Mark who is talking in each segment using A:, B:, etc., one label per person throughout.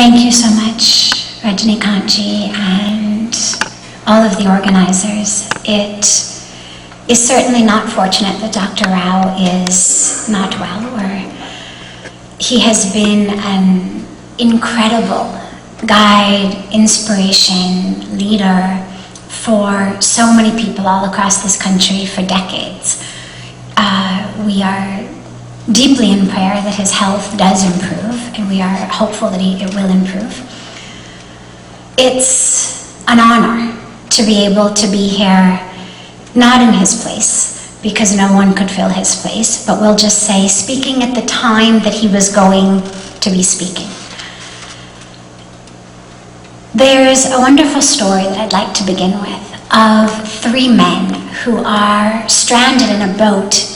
A: Thank you so much, Rajnikantji, and all of the organizers. It is certainly not fortunate that Dr. Rao is not well, or he has been an incredible guide, inspiration, leader for so many people all across this country for decades. We are deeply in prayer that his health does improve, and we are hopeful that it will improve. It's an honor to be able to be here, not in his place, because no one could fill his place, but we'll just say speaking at the time that he was going to be speaking. There's a wonderful story that I'd like to begin with of 3 men who are stranded in a boat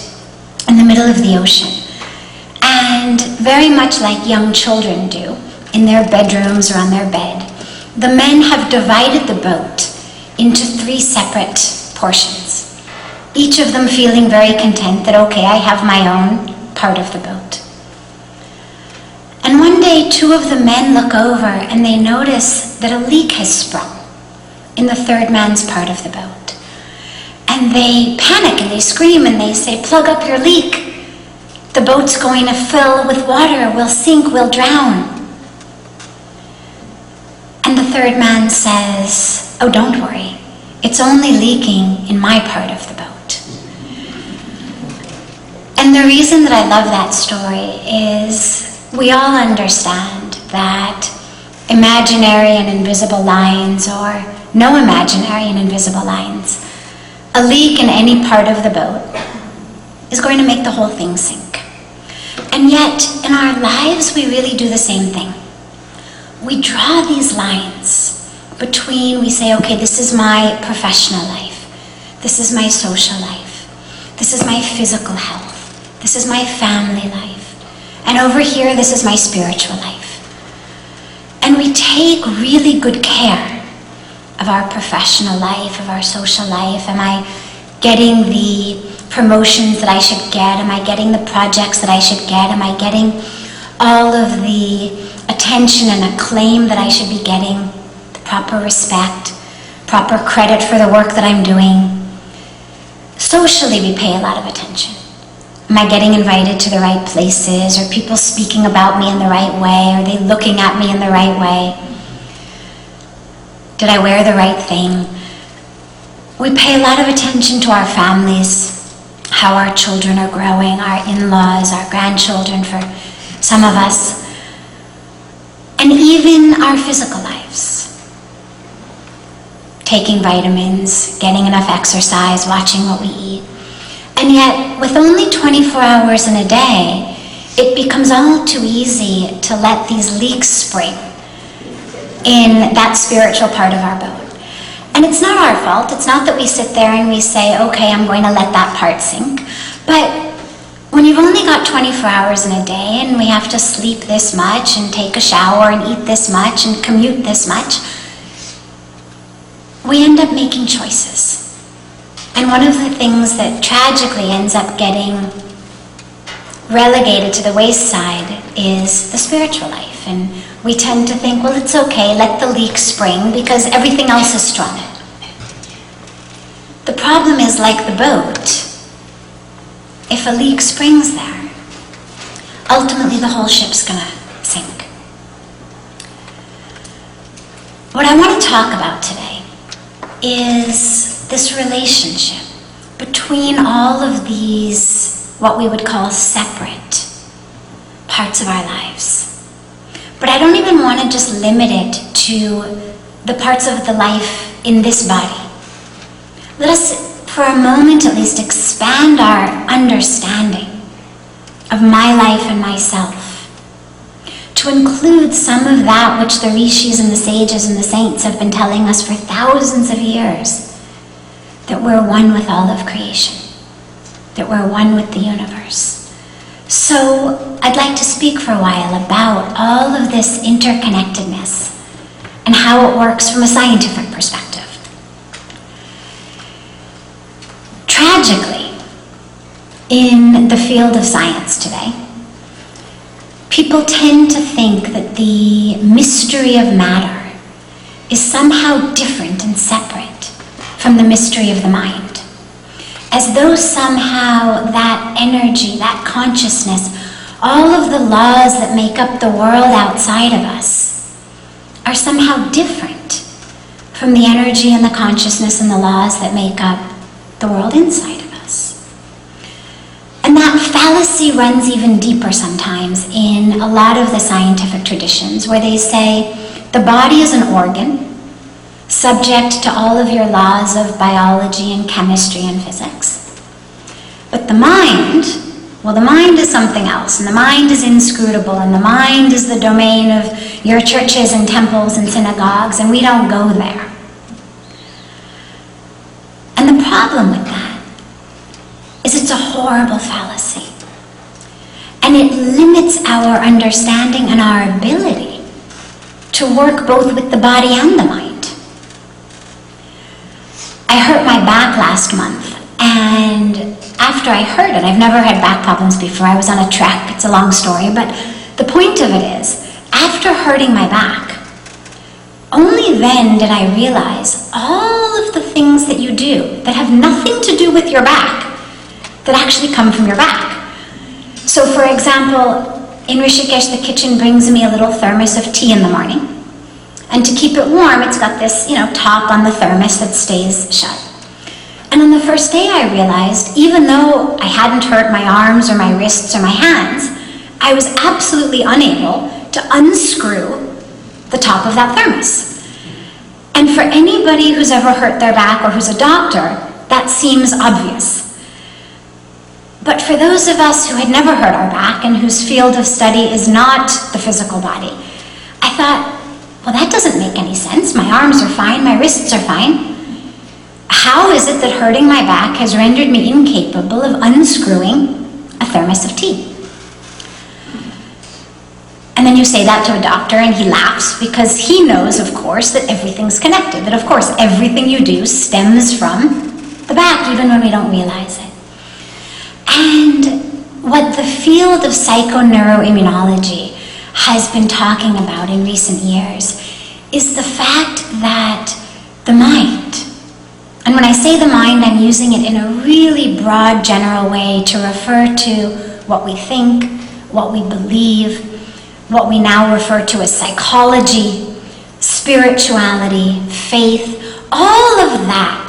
A: in the middle of the ocean. And very much like young children do in their bedrooms or on their bed, the men have divided the boat into 3 separate portions, each of them feeling very content that, okay, I have my own part of the boat. And one day, 2 of the men look over and they notice that a leak has sprung in the 3rd man's part of the boat. And they panic and they scream and they say, "Plug up your leak. The boat's going to fill with water. We'll sink, we'll drown." And the 3rd man says, "Oh, don't worry. It's only leaking in my part of the boat." And the reason that I love that story is we all understand that imaginary and invisible lines, or no imaginary and invisible lines, a leak in any part of the boat is going to make the whole thing sink. And yet, in our lives, we really do the same thing. We draw these lines between, we say, okay, this is my professional life, this is my social life, this is my physical health, this is my family life, and over here, this is my spiritual life. And we take really good care of our professional life, of our social life. Am I getting the promotions that I should get? Am I getting the projects that I should get? Am I getting all of the attention and acclaim that I should be getting? The proper respect, proper credit for the work that I'm doing? Socially, we pay a lot of attention. Am I getting invited to the right places? Are people speaking about me in the right way? Are they looking at me in the right way? Did I wear the right thing? We pay a lot of attention to our families, how our children are growing, our in-laws, our grandchildren for some of us, and even our physical lives. Taking vitamins, getting enough exercise, watching what we eat. And yet, with only 24 hours in a day, it becomes all too easy to let these leaks spring in that spiritual part of our boat. And it's not our fault. It's not that we sit there and we say, okay, I'm going to let that part sink. But when you've only got 24 hours in a day and we have to sleep this much and take a shower and eat this much and commute this much, we end up making choices. And one of the things that tragically ends up getting relegated to the wayside is the spiritual life. And we tend to think, well, it's okay, let the leak spring because everything else is strong. The problem is, like the boat, if a leak springs there, ultimately the whole ship's gonna sink. What I want to talk about today is this relationship between all of these, what we would call separate parts of our lives. But I don't even want to just limit it to the parts of the life in this body. Let us, for a moment at least, expand our understanding of my life and myself to include some of that which the rishis and the sages and the saints have been telling us for thousands of years, that we're one with all of creation, that we're one with the universe. So I'd like to speak for a while about all of this interconnectedness and how it works from a scientific perspective. Tragically, in the field of science today, people tend to think that the mystery of matter is somehow different and separate from the mystery of the mind, as though somehow that energy, that consciousness, all of the laws that make up the world outside of us are somehow different from the energy and the consciousness and the laws that make up the world inside of us. And that fallacy runs even deeper sometimes in a lot of the scientific traditions, where they say the body is an organ subject to all of your laws of biology and chemistry and physics. But the mind, well, the mind is something else, and the mind is inscrutable, and the mind is the domain of your churches and temples and synagogues, and we don't go there. And the problem with that is it's a horrible fallacy. And it limits our understanding and our ability to work both with the body and the mind. I hurt my back last month, and after I hurt it, I've never had back problems before. I was on a trek, it's a long story, but the point of it is, after hurting my back, only then did I realize all of the things that you do that have nothing to do with your back, that actually come from your back. So for example, in Rishikesh, the kitchen brings me a little thermos of tea in the morning. And to keep it warm, it's got this, top on the thermos that stays shut. And on the first day I realized, even though I hadn't hurt my arms or my wrists or my hands, I was absolutely unable to unscrew the top of that thermos. And for anybody who's ever hurt their back or who's a doctor, that seems obvious. But for those of us who had never hurt our back and whose field of study is not the physical body, I thought, well, that doesn't make any sense. My arms are fine, my wrists are fine. How is it that hurting my back has rendered me incapable of unscrewing a thermos of tea? And then you say that to a doctor and he laughs, because he knows, of course, that everything's connected, that of course everything you do stems from the back, even when we don't realize it. And what the field of psychoneuroimmunology has been talking about in recent years is the fact that the mind, and when I say the mind, I'm using it in a really broad, general way to refer to what we think, what we believe, what we now refer to as psychology, spirituality, faith, all of that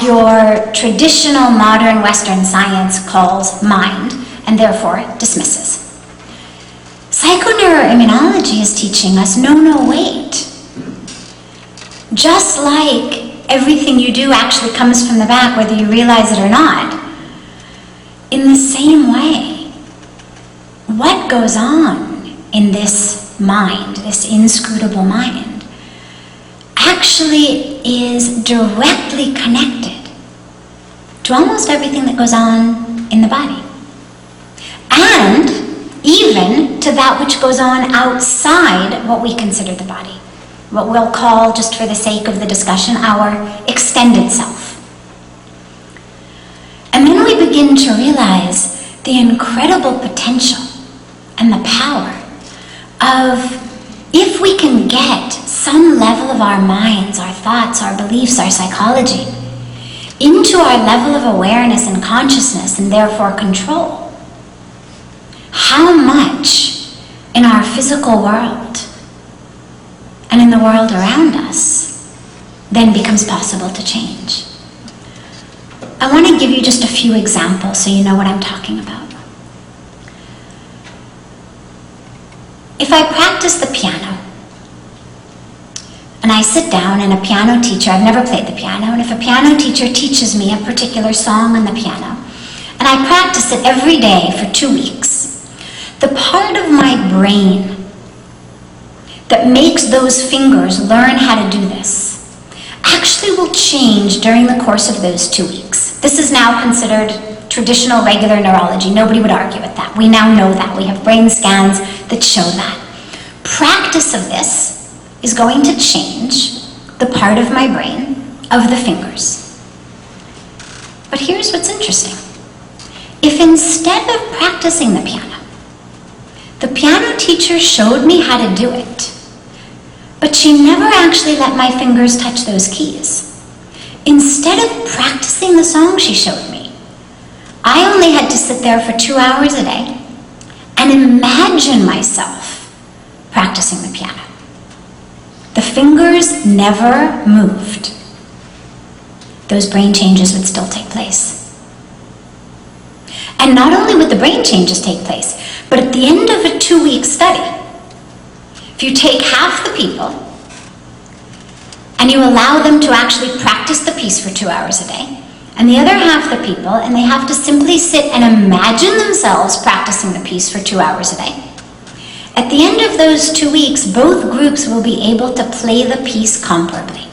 A: your traditional modern Western science calls mind and therefore dismisses. Psychoneuroimmunology is teaching us, no, wait. Just like everything you do actually comes from the back, whether you realize it or not, in the same way, what goes on in this mind, this inscrutable mind, actually is directly connected to almost everything that goes on in the body. And even to that which goes on outside what we consider the body. What we'll call, just for the sake of the discussion, our extended self. And then we begin to realize the incredible potential and the power of, if we can get some level of our minds, our thoughts, our beliefs, our psychology, into our level of awareness and consciousness, and therefore control, how much in our physical world and in the world around us then becomes possible to change. I want to give you just a few examples so you know what I'm talking about. If I practice the piano, and I sit down and a piano teacher, I've never played the piano, and if a piano teacher teaches me a particular song on the piano, and I practice it every day for 2 weeks, the part of my brain that makes those fingers learn how to do this actually will change during the course of those 2 weeks. This is now considered traditional regular neurology. Nobody would argue with that. We now know that. We have brain scans that show that. Practice of this is going to change the part of my brain of the fingers. But here's what's interesting. If instead of practicing the piano, The piano teacher showed me how to do it, but she never actually let my fingers touch those keys. Instead of practicing the song she showed me, I only had to sit there for 2 hours a day and imagine myself practicing the piano. The fingers never moved. Those brain changes would still take place. And not only would the brain changes take place, but at the end of a 2-week study, if you take half the people and you allow them to actually practice the piece for 2 hours a day, and the other half the people, and they have to simply sit and imagine themselves practicing the piece for 2 hours a day, at the end of those 2 weeks, both groups will be able to play the piece comparably.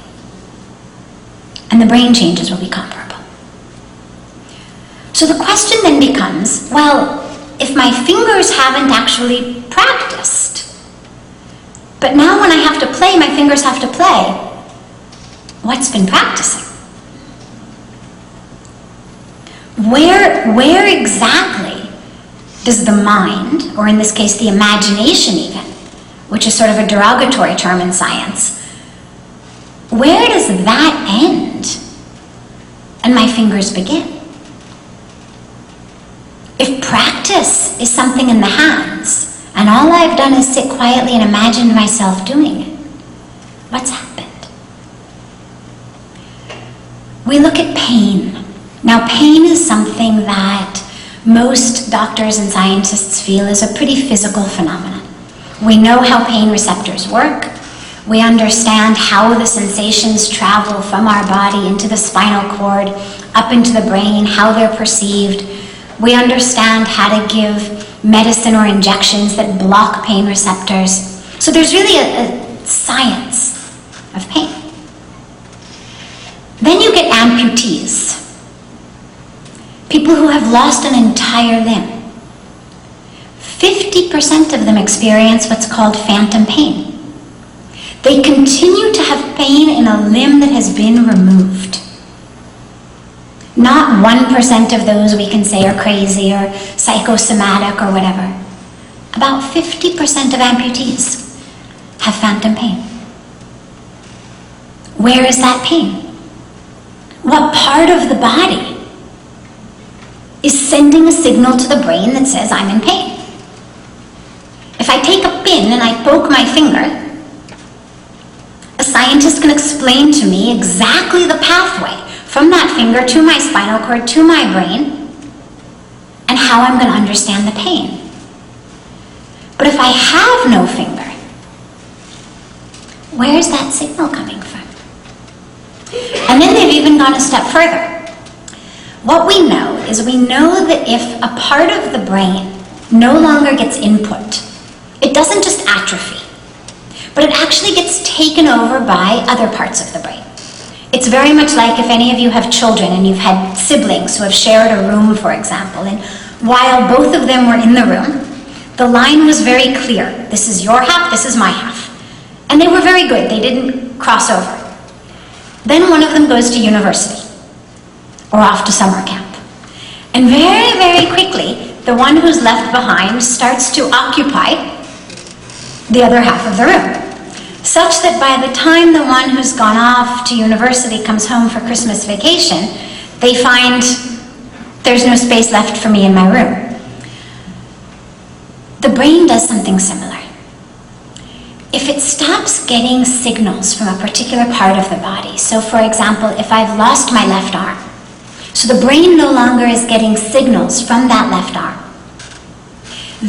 A: And the brain changes will be comparable. So the question then becomes, well, if my fingers haven't actually practiced, but now when I have to play, my fingers have to play, what's been practicing? Where exactly does the mind, or in this case the imagination even, which is sort of a derogatory term in science, where does that end and my fingers begin? If practice is something in the hands, and all I've done is sit quietly and imagine myself doing it, what's happened? We look at pain. Now, pain is something that most doctors and scientists feel is a pretty physical phenomenon. We know how pain receptors work. We understand how the sensations travel from our body into the spinal cord, up into the brain, how they're perceived. We understand how to give medicine or injections that block pain receptors. So there's really a science of pain. Then you get amputees. People who have lost an entire limb. 50% of them experience what's called phantom pain. They continue to have pain in a limb that has been removed. Not 1% of those we can say are crazy or psychosomatic or whatever. About 50% of amputees have phantom pain. Where is that pain? What part of the body is sending a signal to the brain that says I'm in pain? If I take a pin and I poke my finger, a scientist can explain to me exactly the pathway from that finger to my spinal cord to my brain and how I'm going to understand the pain. But if I have no finger, where is that signal coming from? And then they've even gone a step further. What we know is we know that if a part of the brain no longer gets input, it doesn't just atrophy, but it actually gets taken over by other parts of the brain. It's very much like if any of you have children and you've had siblings who have shared a room, for example, and while both of them were in the room, the line was very clear. This is your half, this is my half. And they were very good. They didn't cross over. Then one of them goes to university or off to summer camp. And very, very quickly, the one who's left behind starts to occupy the other half of the room, such that by the time the one who's gone off to university comes home for Christmas vacation, they find there's no space left for me in my room. The brain does something similar. If it stops getting signals from a particular part of the body, so for example, if I've lost my left arm, so the brain no longer is getting signals from that left arm,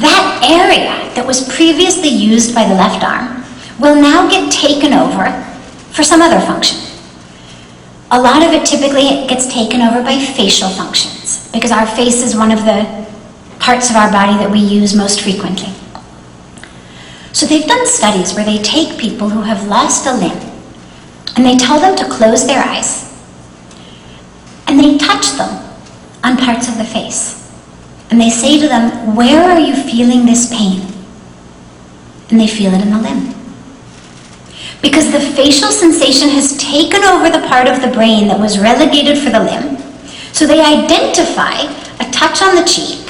A: that area that was previously used by the left arm will now get taken over for some other function. A lot of it typically gets taken over by facial functions, because our face is one of the parts of our body that we use most frequently. So they've done studies where they take people who have lost a limb and they tell them to close their eyes and they touch them on parts of the face. And they say to them, where are you feeling this pain? And they feel it in the limb. Because the facial sensation has taken over the part of the brain that was relegated for the limb, so they identify a touch on the cheek,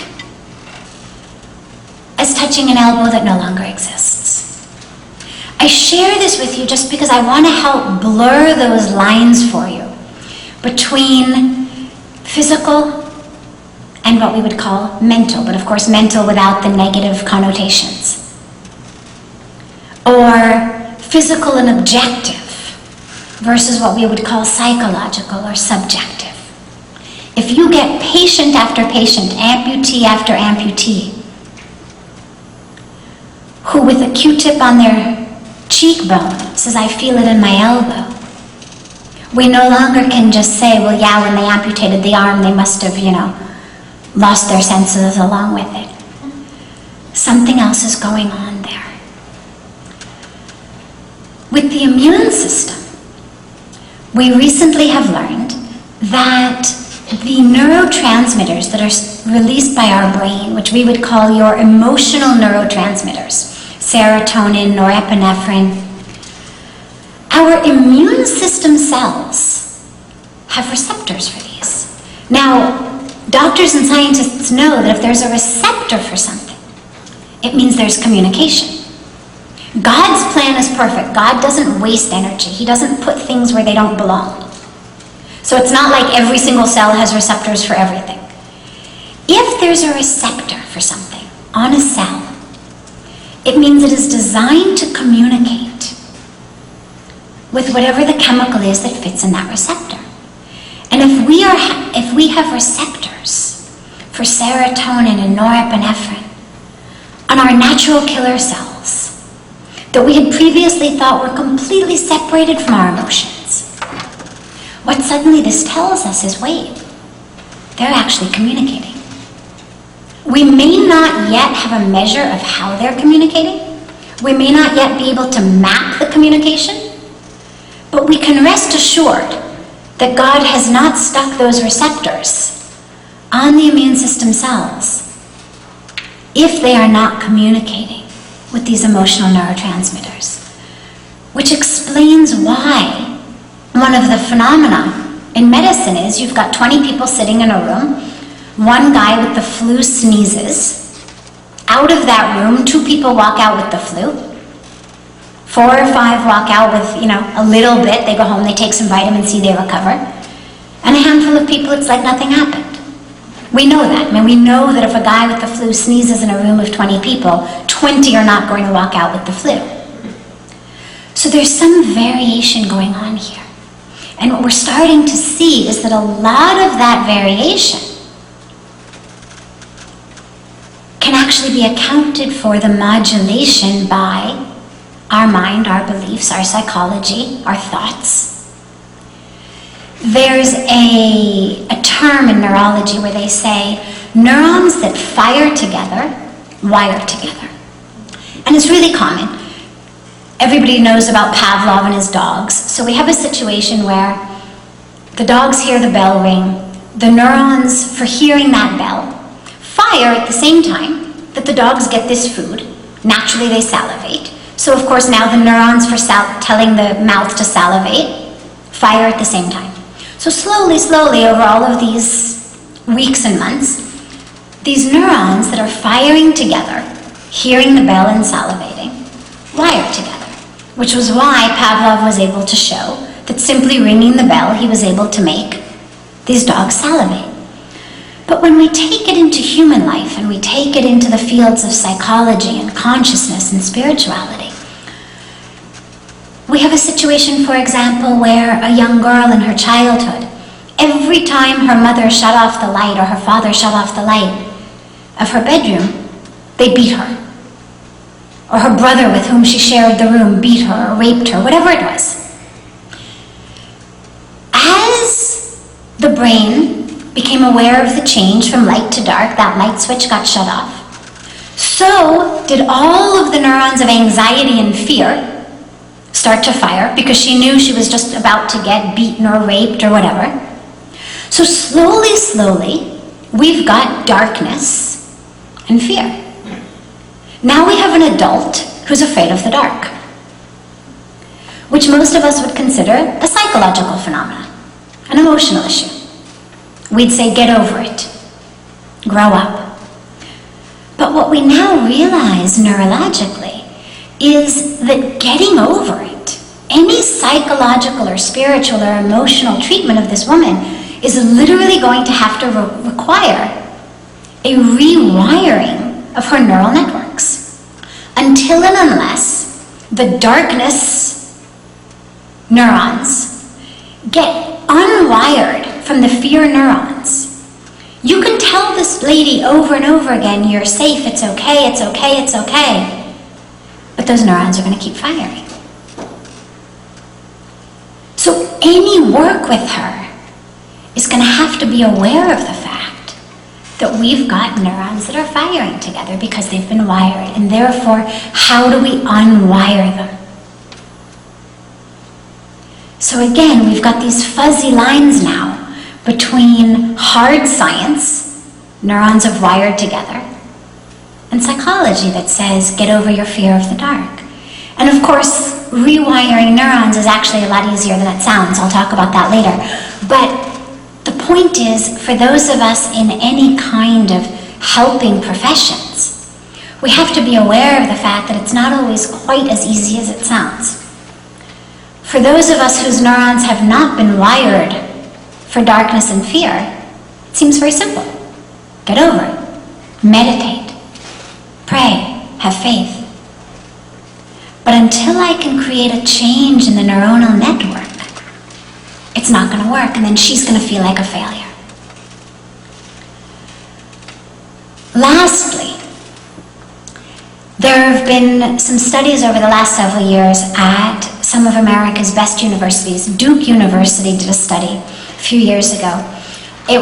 A: as touching an elbow that no longer exists. I share this with you just because I want to help blur those lines for you between physical and what we would call mental, but of course mental without the negative connotations. Or physical and objective versus what we would call psychological or subjective. If you get patient after patient, amputee after amputee, who with a Q-tip on their cheekbone says, I feel it in my elbow, we no longer can just say, well, yeah, when they amputated the arm, they must have, lost their senses along with it. Something else is going on there. With the immune system, we recently have learned that the neurotransmitters that are released by our brain, which we would call your emotional neurotransmitters, serotonin, norepinephrine, our immune system cells have receptors for these. Now, doctors and scientists know that if there's a receptor for something, it means there's communication. God's plan is perfect. God doesn't waste energy. He doesn't put things where they don't belong. So it's not like every single cell has receptors for everything. If there's a receptor for something on a cell, it means it is designed to communicate with whatever the chemical is that fits in that receptor. And if we have receptors for serotonin and norepinephrine on our natural killer cells that we had previously thought were completely separated from our emotions, what suddenly this tells us is, wait, they're actually communicating. We may not yet have a measure of how they're communicating. We may not yet be able to map the communication, but we can rest assured that God has not stuck those receptors on the immune system cells if they are not communicating with these emotional neurotransmitters, which explains why one of the phenomena in medicine is you've got 20 people sitting in a room, one guy with the flu sneezes, out of that room 2 people walk out with the flu, 4 or 5 walk out with, a little bit, they go home, they take some vitamin C, they recover, and a handful of people, it's like nothing happened. We know that. We know that if a guy with the flu sneezes in a room of 20 people, 20 are not going to walk out with the flu. So there's some variation going on here. And what we're starting to see is that a lot of that variation can actually be accounted for the modulation by our mind, our beliefs, our psychology, our thoughts. There's a term in neurology where they say neurons that fire together wire together. And it's really common. Everybody knows about Pavlov and his dogs. So we have a situation where the dogs hear the bell ring. The neurons for hearing that bell fire at the same time that the dogs get this food. Naturally they salivate. So of course now the neurons for telling the mouth to salivate fire at the same time. So slowly over all of these weeks and months, these neurons that are firing together, hearing the bell and salivating, wire together, which was why Pavlov was able to show that simply ringing the bell, he was able to make these dogs salivate. But when we take it into human life and we take it into the fields of psychology and consciousness and spirituality, we have a situation, for example, where a young girl in her childhood, every time her mother shut off the light or her father shut off the light of her bedroom, they beat her. Or her brother with whom she shared the room beat her or raped her, whatever it was. As the brain became aware of the change from light to dark, that light switch got shut off, so did all of the neurons of anxiety and fear start to fire because she knew she was just about to get beaten or raped or whatever. So slowly, we've got darkness and fear. Now we have an adult who's afraid of the dark, which most of us would consider a psychological phenomenon, an emotional issue. We'd say, get over it, grow up. But what what we now realize neurologically is that getting over it, any psychological or spiritual or emotional treatment of this woman, is literally going to have to require a rewiring of her neural networks. Until and unless the darkness neurons get unwired from the fear neurons, you can tell this lady over and over again, you're safe, it's okay, it's okay, it's okay. But those neurons are going to keep firing. So any work with her is going to have to be aware of the fact that we've got neurons that are firing together because they've been wired. And therefore, how do we unwire them? So again, we've got these fuzzy lines now between hard science, neurons have wired together, and psychology that says, get over your fear of the dark. And of course, rewiring neurons is actually a lot easier than it sounds. I'll talk about that later. But the point is, for those of us in any kind of helping professions, we have to be aware of the fact that it's not always quite as easy as it sounds. For those of us whose neurons have not been wired for darkness and fear, it seems very simple. Get over it. Meditate. Pray. Have faith. But until I can create a change in the neuronal network, it's not going to work, and then she's going to feel like a failure. Lastly, there have been some studies over the last several years at some of America's best universities. Duke University did a study a few years ago. They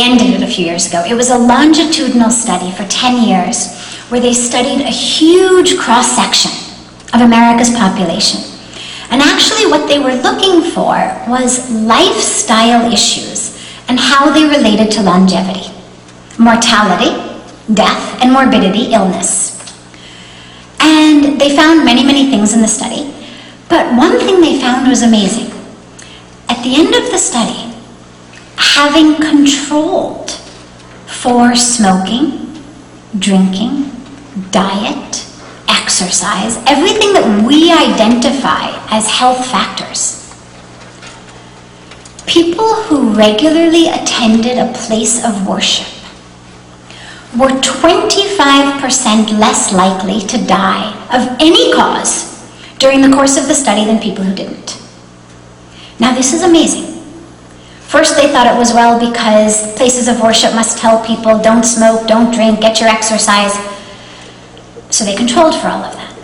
A: ended it a few years ago. It was a longitudinal study for 10 years where they studied a huge cross-section of America's population. And actually what they were looking for was lifestyle issues and how they related to longevity. Mortality, death, and morbidity, illness. And they found many, many things in the study. But one thing they found was amazing. At the end of the study, having controlled for smoking, drinking, diet, exercise, everything that we identify as health factors, people who regularly attended a place of worship were 25% less likely to die of any cause during the course of the study than people who didn't. Now this is amazing. First they thought it was because places of worship must tell people don't smoke, don't drink, get your exercise. So they controlled for all of that.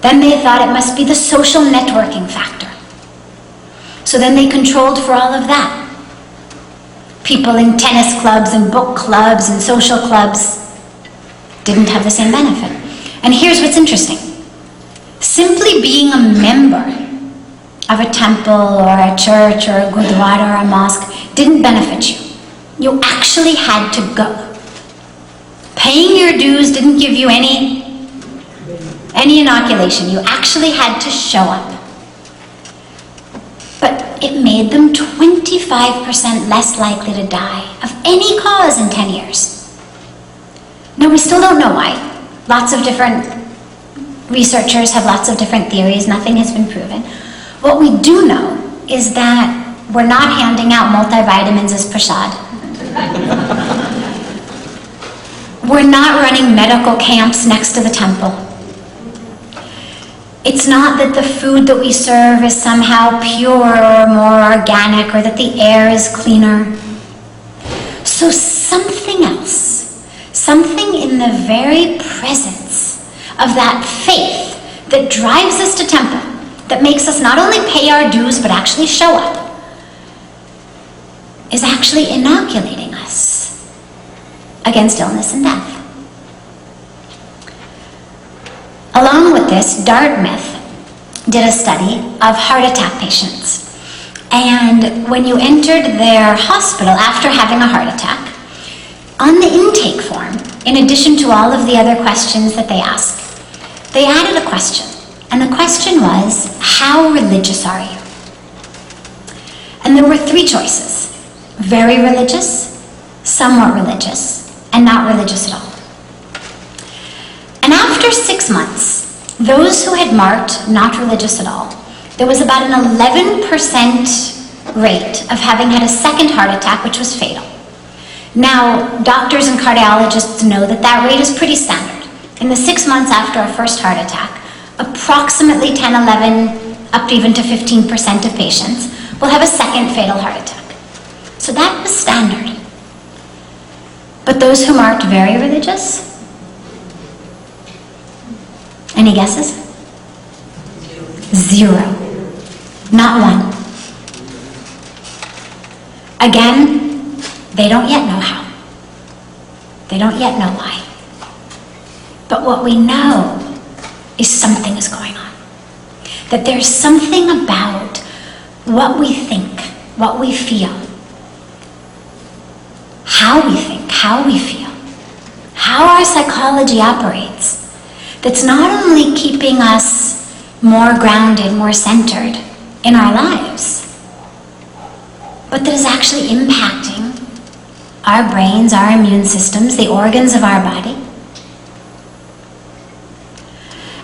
A: Then they thought it must be the social networking factor. So then they controlled for all of that. People in tennis clubs and book clubs and social clubs didn't have the same benefit. And here's what's interesting. Simply being a member of a temple or a church or a gurdwara or a mosque didn't benefit you. You actually had to go. Paying your dues didn't give you any inoculation. You actually had to show up. But it made them 25% less likely to die of any cause in 10 years. Now, we still don't know why. Lots of different researchers have lots of different theories. Nothing has been proven. What we do know is that we're not handing out multivitamins as prasad. We're not running medical camps next to the temple. It's not that the food that we serve is somehow pure or more organic or that the air is cleaner. So something else, something in the very presence of that faith that drives us to temple, that makes us not only pay our dues but actually show up, is actually inoculating us against illness and death. Along with this, Dartmouth did a study of heart attack patients. And when you entered their hospital after having a heart attack, on the intake form, in addition to all of the other questions that they ask, they added a question. And the question was, how religious are you? And there were 3 choices: very religious, somewhat religious, and not religious at all. after 6 months, those who had marked not religious at all, there was about an 11% rate of having had a second heart attack, which was fatal. Now, doctors and cardiologists know that that rate is pretty standard. In the 6 months after a first heart attack, approximately 10, 11, up to even to 15% of patients will have a second fatal heart attack. So that was standard. But those who marked very religious? Any guesses? 0. Not one. Again, they don't yet know how. They don't yet know why. But what we know is something is going on. That there's something about what we think, what we feel, how we think, how we feel, how our psychology operates, that's not only keeping us more grounded, more centered in our lives, but that is actually impacting our brains, our immune systems, the organs of our body.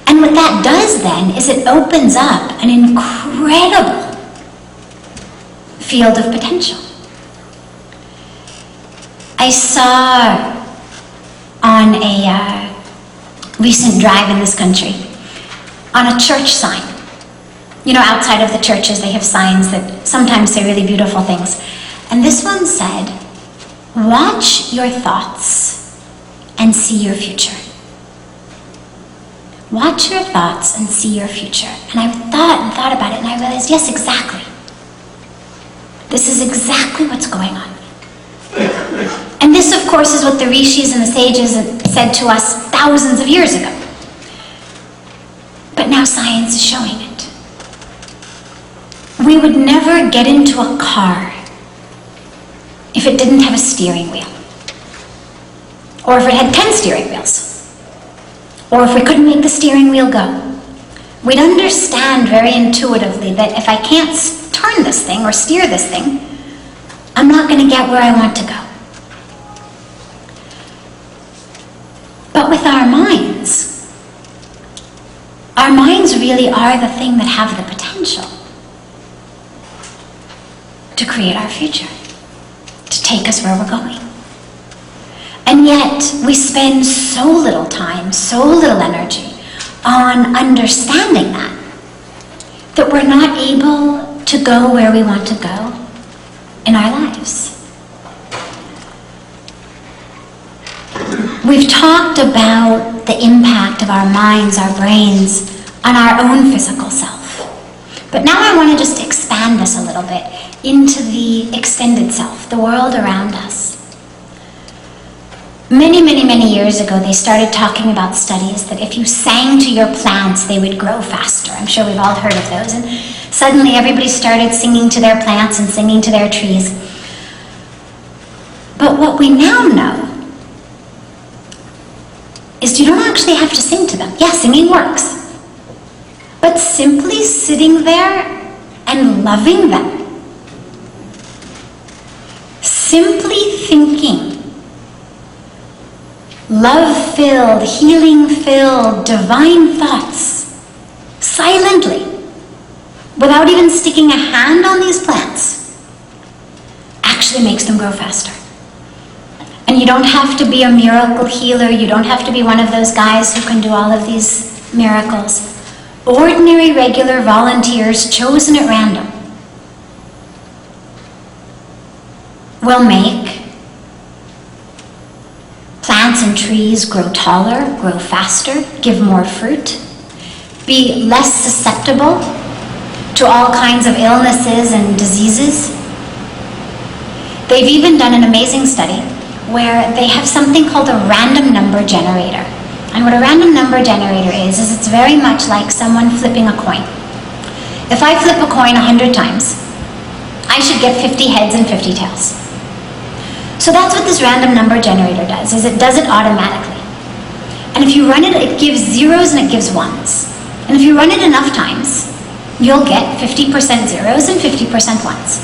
A: And what that does then is it opens up an incredible field of potential. I saw on a recent drive in this country, on a church sign. You know, outside of the churches, they have signs that sometimes say really beautiful things. And this one said, "Watch your thoughts and see your future." Watch your thoughts and see your future. And I thought about it, and I realized, yes, exactly. This is exactly what's going on. And this, of course, is what the rishis and the sages said to us thousands of years ago. But now science is showing it. We would never get into a car if it didn't have a steering wheel. Or if it had 10 steering wheels. Or if we couldn't make the steering wheel go. We'd understand very intuitively that if I can't turn this thing or steer this thing, I'm not going to get where I want to go. But with our minds really are the thing that have the potential to create our future, to take us where we're going. And yet, we spend so little time, so little energy on understanding that we're not able to go where we want to go in our lives. We've talked about the impact of our minds, our brains, on our own physical self. But now I want to just expand this a little bit into the extended self, the world around us. Many, many, many years ago, they started talking about studies that if you sang to your plants, they would grow faster. I'm sure we've all heard of those. And suddenly everybody started singing to their plants and singing to their trees. But what we now know is you don't actually have to sing to them. Yeah, singing works. But simply sitting there and loving them. Simply thinking love-filled, healing-filled, divine thoughts, silently, without even sticking a hand on these plants, actually makes them grow faster. And you don't have to be a miracle healer. You don't have to be one of those guys who can do all of these miracles. Ordinary, regular volunteers chosen at random will make plants and trees grow taller, grow faster, give more fruit, be less susceptible to all kinds of illnesses and diseases. They've even done an amazing study where they have something called a random number generator. And what a random number generator is it's very much like someone flipping a coin. If I flip a coin 100 times, I should get 50 heads and 50 tails. So that's what this random number generator does, is it does it automatically. And if you run it, it gives zeros and it gives ones. And if you run it enough times, you'll get 50% zeros and 50% ones.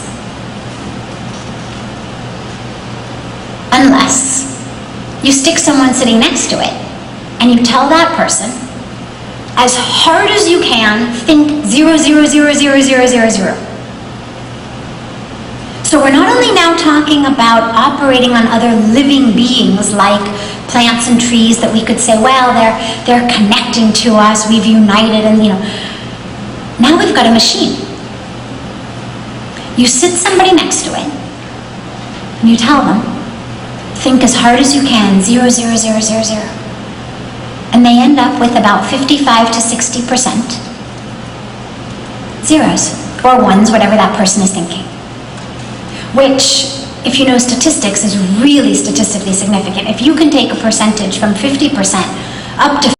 A: Unless you stick someone sitting next to it and you tell that person, as hard as you can, think 0, 0, 0, 0, 0, 0, 0. So we're not only now talking about operating on other living beings like plants and trees that we could say, well, they're connecting to us, we've united, and now we've got a machine. You sit somebody next to it, and you tell them, think as hard as you can, 0, 0, 0, 0, 0. And they end up with about 55 to 60% zeros, or ones, whatever that person is thinking. Which, if you know statistics, is really statistically significant. If you can take a percentage from 50% up to